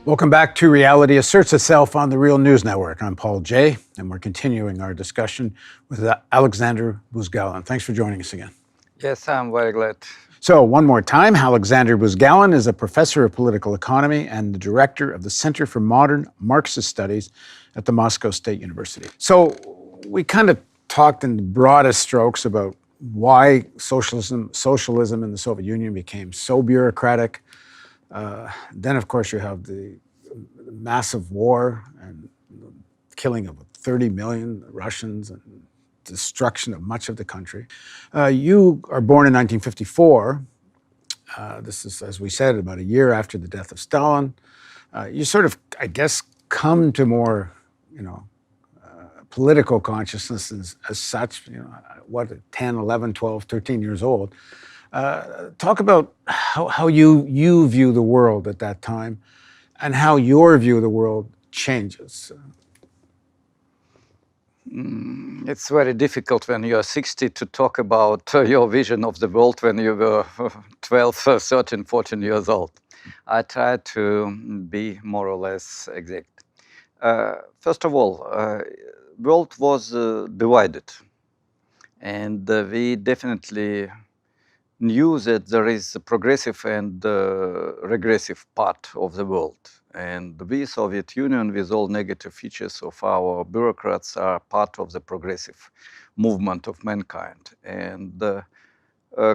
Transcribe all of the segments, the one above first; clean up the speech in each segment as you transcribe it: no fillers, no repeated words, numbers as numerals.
Welcome back to Reality Asserts Itself on the Real News Network. I'm Paul Jay, and we're continuing our discussion with Aleksandr Buzgalin. Thanks for joining us again. Yes, I'm very glad. So, one more time, Aleksandr Buzgalin is a professor of political economy and the director of the Center for Modern Marxist Studies at the Moscow State University. So, we kind of talked in the broadest strokes about why socialism in the Soviet Union became so bureaucratic. Then, of course, you have the massive war and the killing of 30 million Russians and destruction of much of the country. You are born in 1954. This is, as we said, about a year after the death of Stalin. You sort of, I guess, come to more, political consciousness as such, 10, 11, 12, 13 years old. Talk about how you view the world at that time and how your view of the world changes. It's very difficult when you are 60 to talk about your vision of the world when you were 12, 13, 14 years old. I try to be more or less exact. First of all, world was divided, and we definitely knew that there is a progressive and regressive part of the world. And we, Soviet Union, with all negative features of our bureaucrats, are part of the progressive movement of mankind. And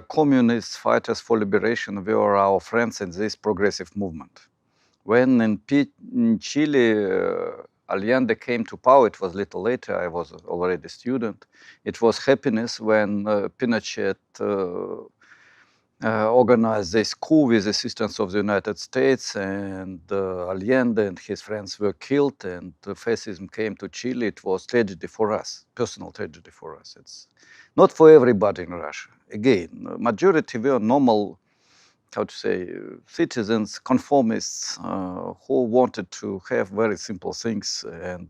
communist fighters for liberation were our friends in this progressive movement. When in Chile, Allende came to power, it was a little later, I was already a student. It was happiness when Pinochet organized this coup with the assistance of the United States, and Allende and his friends were killed, and fascism came to Chile. It was tragedy for us, personal tragedy for us. It's not for everybody in Russia. Again, majority were normal, citizens, conformists, who wanted to have very simple things, and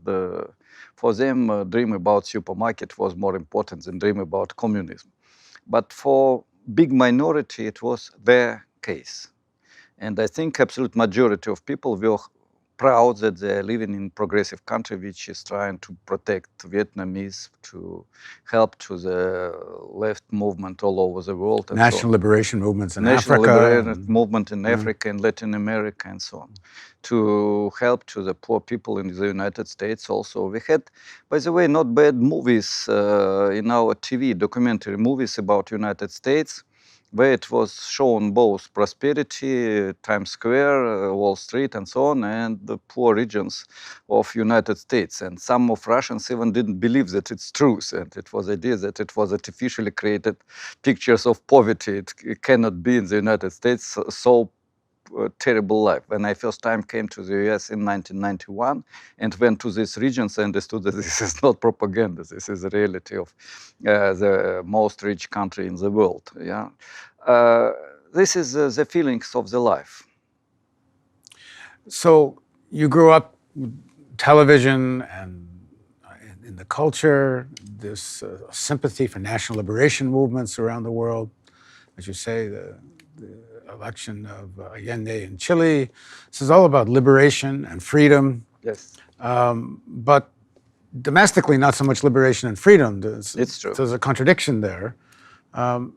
for them, dream about supermarket was more important than dream about communism. But for big minority, it was their case. And I think absolute majority of people were proud that they're living in progressive country which is trying to protect Vietnamese, to help to the left movement all over the world. And National liberation movements in National Africa. liberation movement in Africa and Latin America and so on. To help to the poor people in the United States also. We had, by the way, not bad movies in our TV, documentary movies about United States, where it was shown both prosperity, Times Square, Wall Street and so on, and the poor regions of United States. And some of Russians even didn't believe that it's true. And it was the idea that it was artificially created pictures of poverty. It cannot be in the United States so terrible life. When I first time came to the US in 1991 and went to these regions, I understood that this is not propaganda. This is the reality of the most rich country in the world. Yeah, this is the feelings of the life. So you grew up with television and in the culture, this sympathy for national liberation movements around the world. As you say, the election of Allende in Chile. This is all about liberation and freedom. Yes. But domestically, not so much liberation and freedom. It's true. There's a contradiction there. And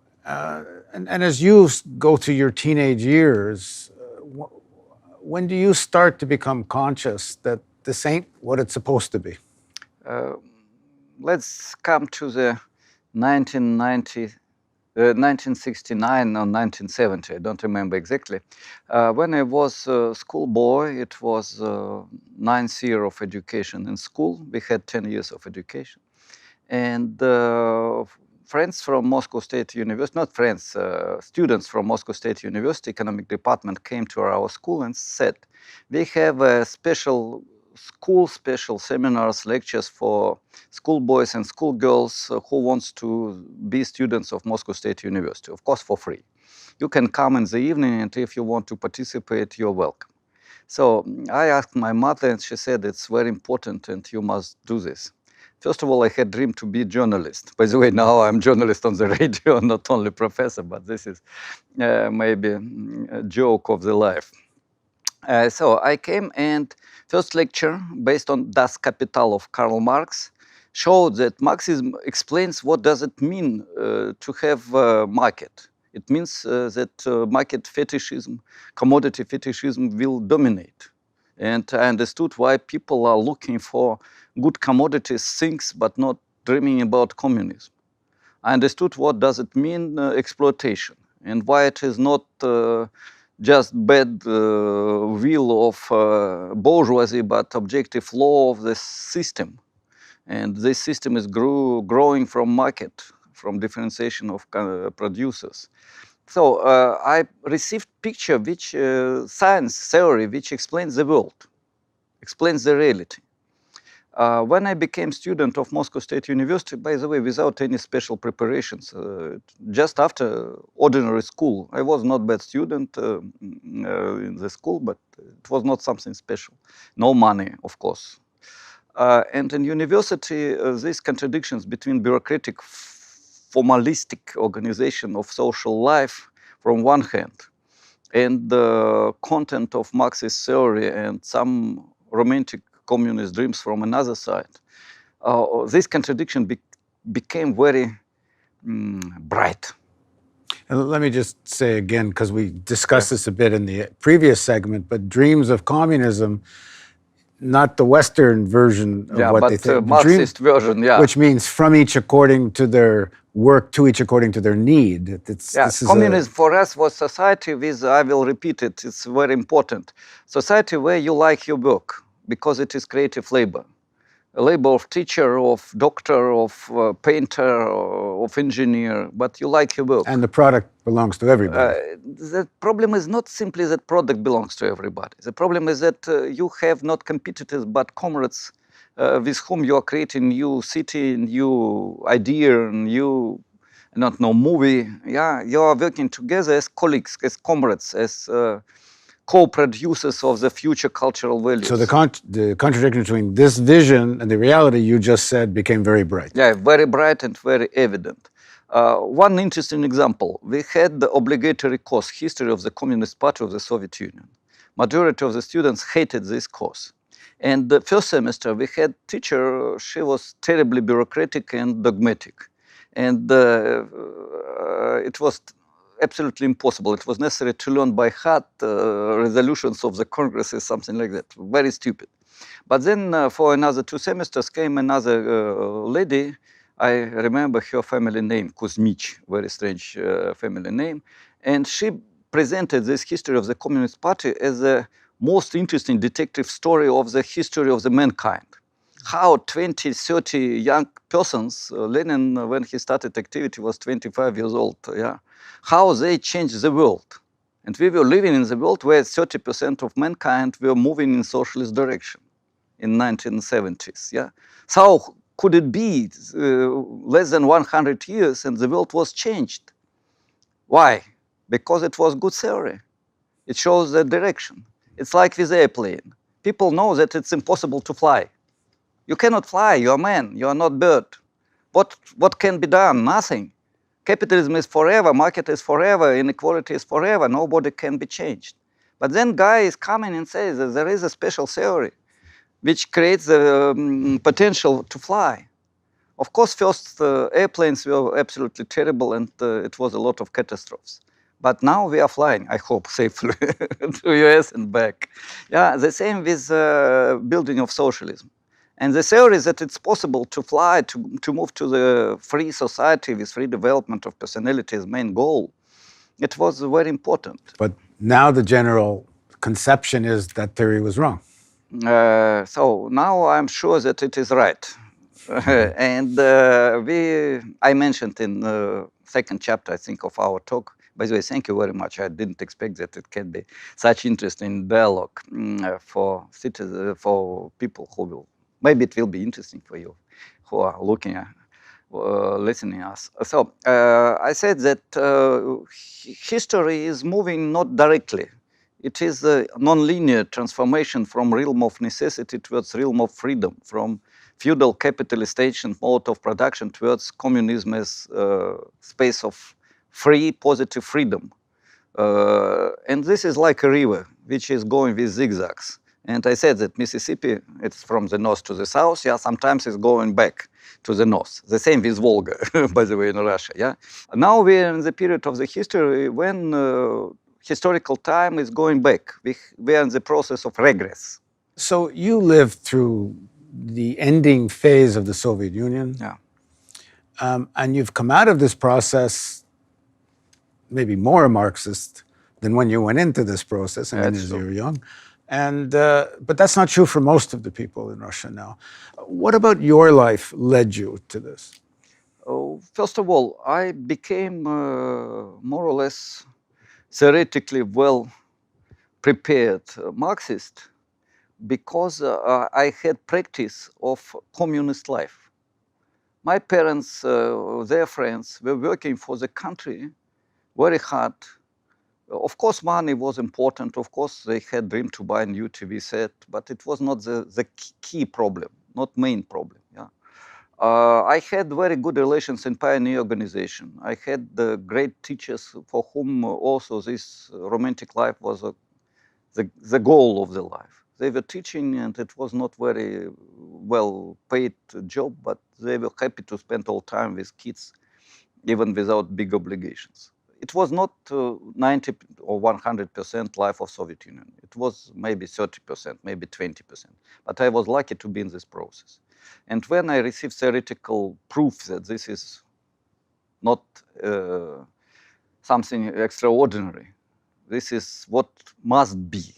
as you go through your teenage years, when do you start to become conscious that this ain't what it's supposed to be? Let's come to the 1969 or 1970, I don't remember exactly. When I was a schoolboy, it was ninth year of education in school. We had 10 years of education. And friends from Moscow State University, not friends, students from Moscow State University economic department came to our school and said, we have a special seminars, lectures for schoolboys and schoolgirls who wants to be students of Moscow State University, of course for free. You can come in the evening, and if you want to participate, you're welcome. So I asked my mother, and she said, it's very important and you must do this. First of all, I had dreamed to be a journalist. By the way, now I'm journalist on the radio, not only professor, but this is maybe a joke of the life. So I came, and first lecture, based on Das Kapital of Karl Marx, showed that Marxism explains what does it mean to have a market. It means that market fetishism, commodity fetishism will dominate. And I understood why people are looking for good commodities, things, but not dreaming about communism. I understood what does it mean exploitation, and why it is not just bad will of bourgeoisie, but objective law of the system. And this system is growing from market, from differentiation of producers. So I received picture which science theory which explains the world, explains the reality. When I became student of Moscow State University, by the way, without any special preparations, just after ordinary school, I was not bad student in the school, but it was not something special. No money, of course. And in university, these contradictions between bureaucratic, formalistic organization of social life from one hand, and the content of Marxist theory and some romantic communist dreams from another side, this contradiction became very bright. And let me just say again, because we discussed this a bit in the previous segment, but dreams of communism, not the Western version of what they think. Marxist version, yeah. Which means from each according to their work, to each according to their need. Communism for us was society with, I will repeat it, it's very important, society where you like your work, because it is creative labor. A labor of teacher, of doctor, of painter, of engineer, but you like your work. And the product belongs to everybody. The problem is not simply that product belongs to everybody. The problem is that you have not competitors, but comrades with whom you are creating new city, new idea, new, movie. Yeah, you are working together as colleagues, as comrades, as co-producers of the future cultural values. So the contradiction between this vision and the reality you just said became very bright. Yeah, very bright and very evident. One interesting example, we had the obligatory course, History of the Communist Party of the Soviet Union. Majority of the students hated this course. And the first semester we had teacher, she was terribly bureaucratic and dogmatic. And it was absolutely impossible. It was necessary to learn by heart resolutions of the congresses, something like that. Very stupid. But then for another 2 semesters came another lady. I remember her family name, Kuzmich, very strange family name. And she presented this history of the Communist Party as the most interesting detective story of the history of the mankind. How 20, 30 young persons, Lenin, when he started activity, was 25 years old, yeah, how they changed the world. And we were living in the world where 30% of mankind were moving in socialist direction in 1970s, yeah. So could it be less than 100 years and the world was changed? Why? Because it was good theory. It shows the direction. It's like with airplane. People know that it's impossible to fly. You cannot fly, you're a man, you are not bird. What can be done? Nothing. Capitalism is forever, market is forever, inequality is forever, nobody can be changed. But then guy is coming and says that there is a special theory which creates the potential to fly. Of course, first airplanes were absolutely terrible and it was a lot of catastrophes. But now we are flying, I hope, safely to US and back. Yeah, the same with building of socialism. And the theory is that it's possible to fly, to move to the free society with free development of personality as main goal. It was very important. But now the general conception is that theory was wrong. So now I'm sure that it is right. And I mentioned in the second chapter, I think, of our talk. By the way, thank you very much. I didn't expect that it can be such interesting dialogue for citizens, for people who will. Maybe it will be interesting for you who are looking at, listening us. So I said that history is moving not directly. It is a non-linear transformation from realm of necessity towards realm of freedom, from feudal capitalist and mode of production towards communism as space of free, positive freedom. And this is like a river which is going with zigzags. And I said that Mississippi, it's from the north to the south. Yeah, sometimes it's going back to the north. The same with Volga, by the way, in Russia. Yeah. Now we're in the period of the history when historical time is going back. We are in the process of regress. So you lived through the ending phase of the Soviet Union. Yeah. And you've come out of this process maybe more a Marxist than when you went into this process. I mean, That's as true. you were young. And, but that's not true for most of the people in Russia now. What about your life led you to this? First of all, I became more or less theoretically well prepared Marxist because I had practice of communist life. My parents, their friends, were working for the country very hard. Of course, money was important. Of course, they had dream to buy a new TV set, but it was not the key problem, not main problem. Yeah. I had very good relations in pioneer organization. I had great teachers for whom also this romantic life was the goal of the life. They were teaching, and it was not very well paid job, but they were happy to spend all time with kids, even without big obligations. It was not 90 or 100% life of Soviet Union. It was maybe 30%, maybe 20%. But I was lucky to be in this process. And when I received theoretical proof that this is not something extraordinary, this is what must be,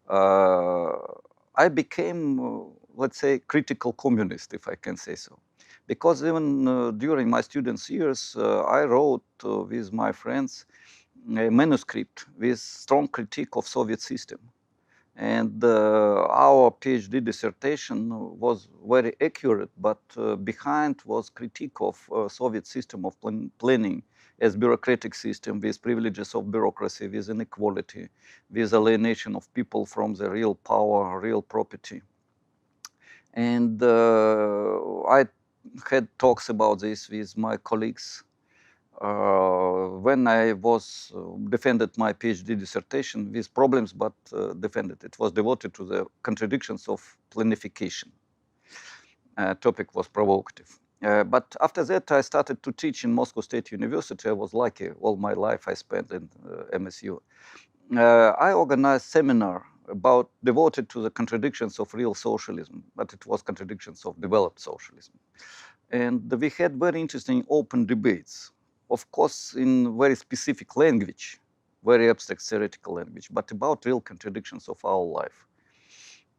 I became, let's say, critical communist, if I can say so. Because even during my students' years, I wrote with my friends a manuscript with strong critique of Soviet system. And our PhD dissertation was very accurate, but behind was critique of Soviet system of planning as bureaucratic system with privileges of bureaucracy, with inequality, with alienation of people from the real power, real property. And I had talks about this with my colleagues when I was defended my PhD dissertation with problems, but defended. It was devoted to the contradictions of planification. Topic was provocative. But after that, I started to teach in Moscow State University. I was lucky. All my life I spent in MSU. I organized seminar about devoted to the contradictions of real socialism, but it was contradictions of developed socialism. And we had very interesting open debates, of course, in very specific language, very abstract theoretical language, but about real contradictions of our life.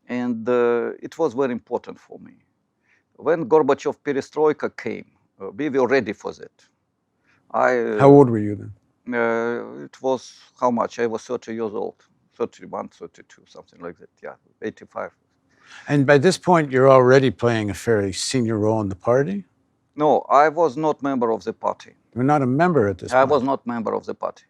And it was very important for me. When Gorbachev perestroika came, we were ready for that. How old were you then? It was how much? I was 30 years old, 31, 32, something like that. Yeah, 85. And by this point, you're already playing a fairly senior role in the party? No, I was not member of the party. You're not a member at this point? I was not member of the party.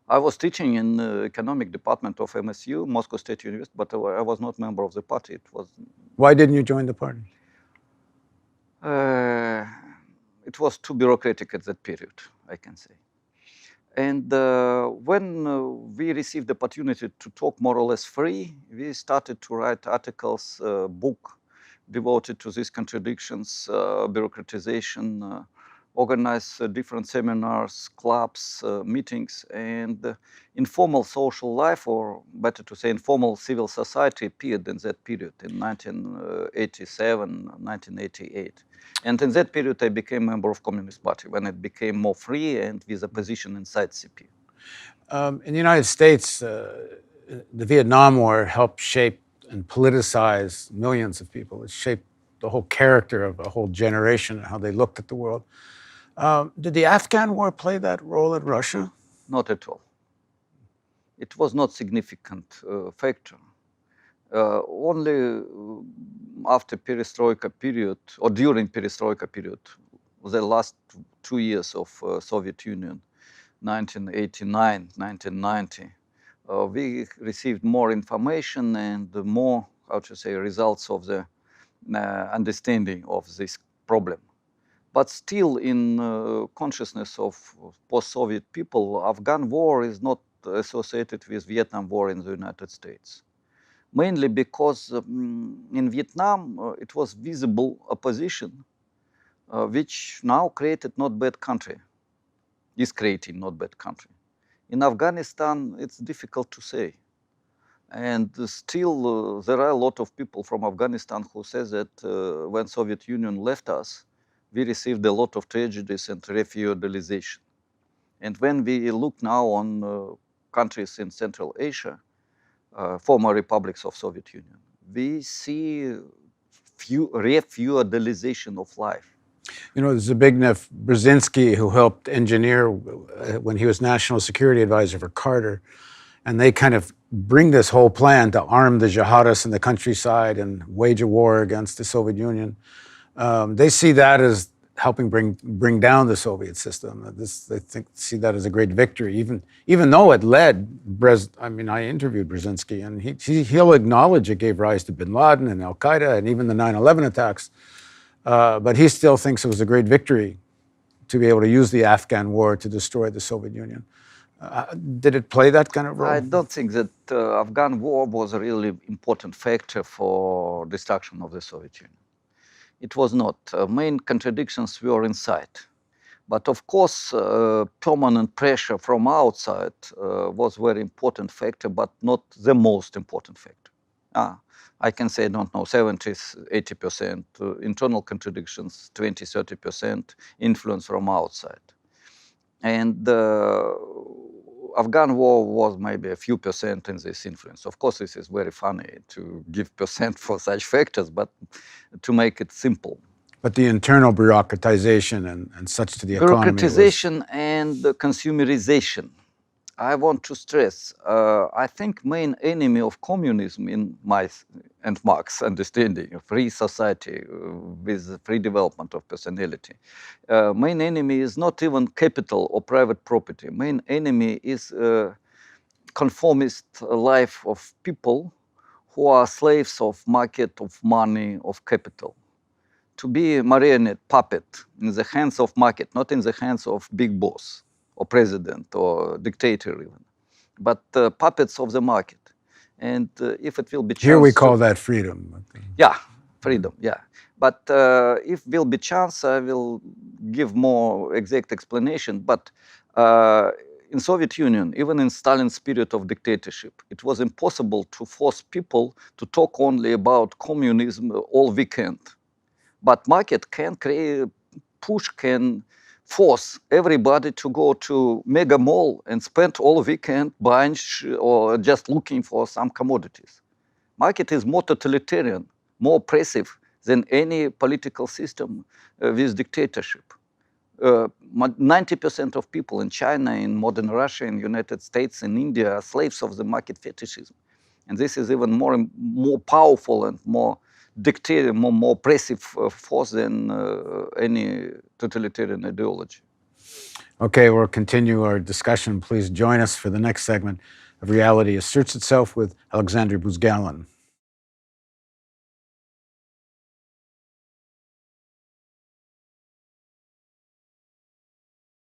I was teaching in the economic department of MSU, Moscow State University, but I was not member of the party. It was. Why didn't you join the party? It was too bureaucratic at that period, I can say. And when we received the opportunity to talk more or less free, we started to write articles, book devoted to these contradictions, bureaucratization, organize different seminars, clubs, meetings, and informal social life, or better to say informal civil society appeared in that period in 1987, 1988. And in that period, I became a member of Communist Party when it became more free and with a position inside CP. In the United States, the Vietnam War helped shape and politicize millions of people. It shaped the whole character of a whole generation and how they looked at the world. Did the Afghan War play that role in Russia? Not at all. It was not significant factor. Only after perestroika period, or during perestroika period, the last 2 years of Soviet Union, 1989, 1990, we received more information and more, how to say, results of the understanding of this problem. But still, in consciousness of post-Soviet people, Afghan war is not associated with Vietnam War in the United States. Mainly because in Vietnam, it was visible opposition, which now created not bad country, is creating not bad country. In Afghanistan, it's difficult to say. And still, there are a lot of people from Afghanistan who say that when Soviet Union left us, we received a lot of tragedies and refeudalization. And when we look now on countries in Central Asia, former republics of Soviet Union, we see refeudalization of life. You know, Zbigniew Brzezinski, who helped engineer when he was National Security Advisor for Carter, and they kind of bring this whole plan to arm the jihadists in the countryside and wage a war against the Soviet Union. They see that as helping bring down the Soviet system. They see that as a great victory, even though it led. I interviewed Brzezinski, and he'll acknowledge it gave rise to Bin Laden and Al Qaeda and even the 9/11 attacks. But he still thinks it was a great victory to be able to use the Afghan war to destroy the Soviet Union. Did it play that kind of role? I don't think that Afghan war was a really important factor for destruction of the Soviet Union. It was not. Main contradictions were inside. But of course, permanent pressure from outside was a very important factor, but not the most important factor. I can say, I don't know, 70, 80%, internal contradictions, 20, 30%, influence from outside. And Afghan war was maybe a few percent in this influence. Of course, this is very funny to give percent for such factors, but to make it simple. But the internal bureaucratization and such to the economy. Bureaucratization and consumerization. I want to stress, I think main enemy of communism in my and Marx's understanding of free society with free development of personality, main enemy is not even capital or private property. Main enemy is conformist life of people who are slaves of market, of money, of capital. To be a marionette puppet in the hands of market, not in the hands of big boss or president or dictator even, but puppets of the market. And if it will be chance... Here we call that freedom. Yeah, freedom, yeah. But if will be chance, I will give more exact explanation. But in Soviet Union, even in Stalin's period of dictatorship, it was impossible to force people to talk only about communism all weekend. But market can create, push can force everybody to go to mega mall and spend all weekend buying or just looking for some commodities. Market is more totalitarian, more oppressive than any political system with dictatorship. 90% of people in China, in modern Russia, in United States, in India are slaves of the market fetishism. And this is even more powerful and more dictator, more oppressive force than any totalitarian ideology. Okay, we'll continue our discussion. Please join us for the next segment of Reality Asserts Itself with Aleksandr Buzgalin.